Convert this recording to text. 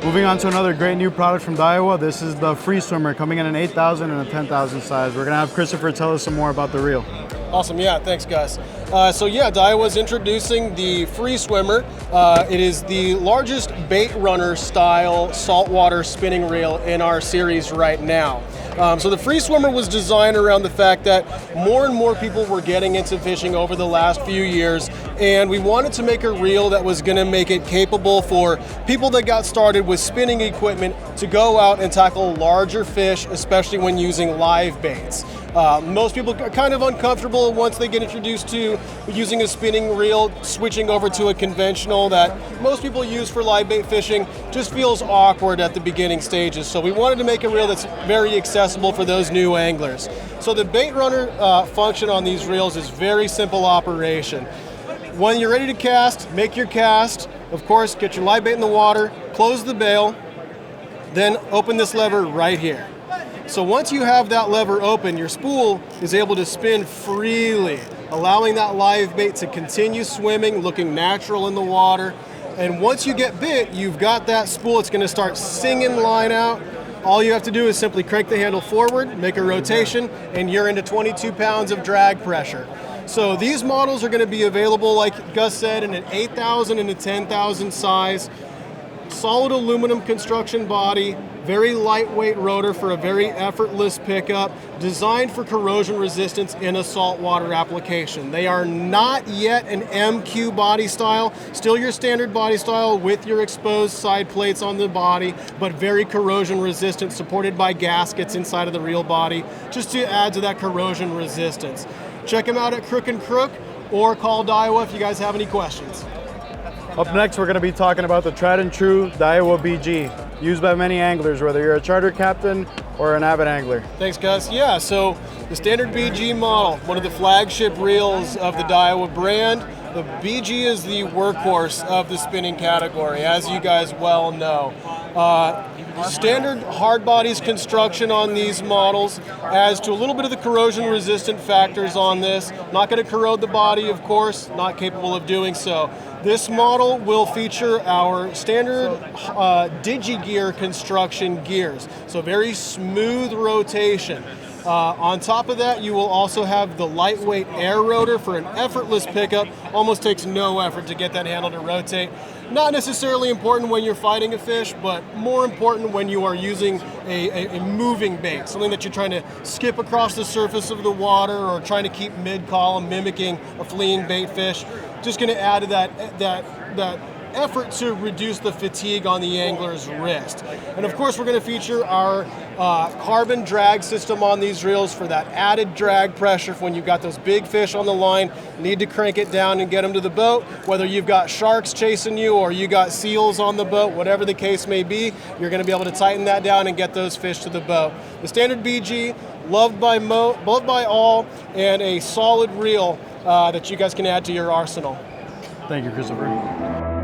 Moving on to another great new product from Daiwa. This is the Free Swimmer, coming in an 8,000 and a 10,000 size. We're gonna have Christopher tell us some more about the reel. Awesome, yeah, thanks guys. Daiwa's introducing the Free Swimmer. It is the largest bait runner style saltwater spinning reel in our series right now. So the Free Swimmer was designed around the fact that more and more people were getting into fishing over the last few years, and we wanted to make a reel that was going to make it capable for people that got started with spinning equipment to go out and tackle larger fish, especially when using live baits. Most people are kind of uncomfortable once they get introduced to using a spinning reel, switching over to a conventional that most people use for live bait fishing just feels awkward at the beginning stages. So we wanted to make a reel that's very accessible for those new anglers. So the bait runner function on these reels is very simple operation. When you're ready to cast, make your cast. Of course, get your live bait in the water, close the bail, then open this lever right here. So once you have that lever open, your spool is able to spin freely, allowing that live bait to continue swimming, looking natural in the water. And once you get bit, you've got that spool. It's going to start singing line out. All you have to do is simply crank the handle forward, make a rotation, and you're into 22 pounds of drag pressure. So these models are going to be available, like Gus said, in an 8,000 and a 10,000 size. Solid aluminum construction body, very lightweight rotor for a very effortless pickup, designed for corrosion resistance in a saltwater application. They are not yet an MQ body style, still your standard body style with your exposed side plates on the body, but very corrosion resistant, supported by gaskets inside of the reel body, just to add to that corrosion resistance. Check them out at Crook or call Daiwa if you guys have any questions. Up next, we're going to be talking about the tried and true Daiwa BG, used by many anglers, whether you're a charter captain or an avid angler. Thanks, Gus. Yeah, so the standard BG model, one of the flagship reels of the Daiwa brand. The BG is the workhorse of the spinning category, as you guys well know. Standard hard bodies construction on these models adds to a little bit of the corrosion resistant factors on this. Not going to corrode the body, of course, not capable of doing so. This model will feature our standard DigiGear construction gears, so very smooth rotation. On top of that, you will also have the lightweight air rotor for an effortless pickup. Almost takes no effort to get that handle to rotate. Not necessarily important when you're fighting a fish, but more important when you are using a moving bait, something that you're trying to skip across the surface of the water or trying to keep mid-column, mimicking a fleeing bait fish. Just going to add to that effort to reduce the fatigue on the angler's wrist. And of course, we're going to feature our carbon drag system on these reels for that added drag pressure for when you've got those big fish on the line, need to crank it down and get them to the boat. Whether you've got sharks chasing you or you got seals on the boat, whatever the case may be, you're going to be able to tighten that down and get those fish to the boat. The standard BG, loved by all, and a solid reel that you guys can add to your arsenal. Thank you, Christopher.